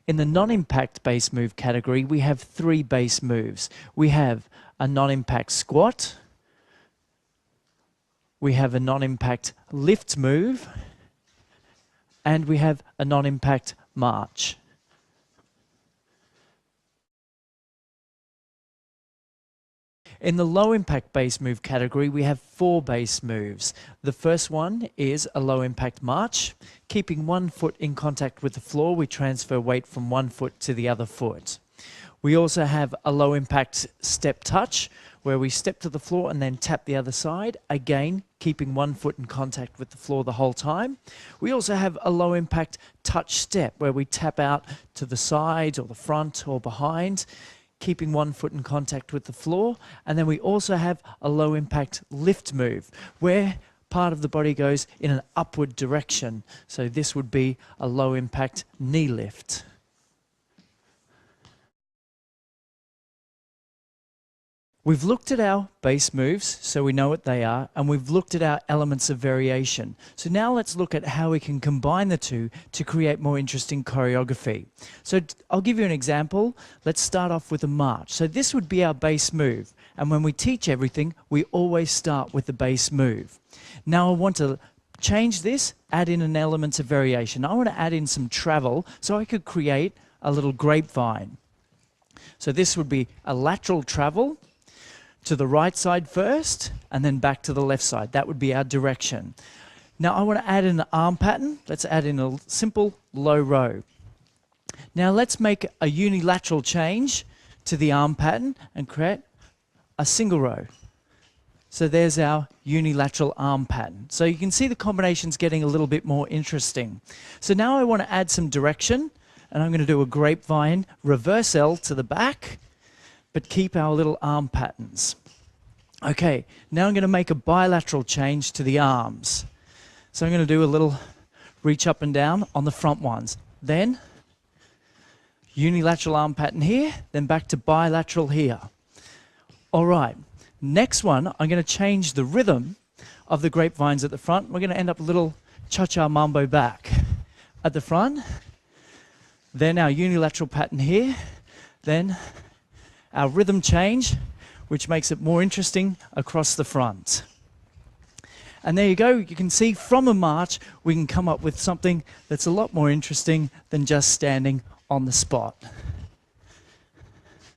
In the non-impact base move category, we have 3 base moves. We have a non-impact squat, we have a non-impact lift move, and we have a non-impact march. In the low impact base move category, we have 4 base moves. The first one is a low impact march. Keeping one foot in contact with the floor, we transfer weight from one foot to the other foot. We also have a low impact step touch, where we step to the floor and then tap the other side, again keeping one foot in contact with the floor the whole time. We also have a low impact touch step, where we tap out to the side or the front or behind, keeping one foot in contact with the floor. And then we also have a low impact lift move, where part of the body goes in an upward direction. So this would be a low impact knee lift. We've looked at our base moves, so we know what they are, and we've looked at our elements of variation. So now let's look at how we can combine the two to create more interesting choreography. So I'll give you an example. Let's start off with a march. So this would be our base move, and when we teach everything, we always start with the base move. Now I want to change this, add in an element of variation. I want to add in some travel, so I could create a little grapevine. So this would be a lateral travel, to the right side first, and then back to the left side. That would be our direction. Now I want to add in an arm pattern. Let's add in a simple low row. Now let's make a unilateral change to the arm pattern and create a single row. So there's our unilateral arm pattern. So you can see the combination's getting a little bit more interesting. So now I want to add some direction, and I'm going to do a grapevine reverse L to the back, but keep our little arm patterns. Okay, now I'm going to make a bilateral change to the arms. So I'm going to do a little reach up and down on the front ones. Then unilateral arm pattern here, then back to bilateral here. All right, next one, I'm going to change the rhythm of the grapevines at the front. We're going to end up a little cha-cha mambo back at the front. Then our unilateral pattern here, then our rhythm change, which makes it more interesting across the front. And there you go. You can see from a march, we can come up with something that's a lot more interesting than just standing on the spot.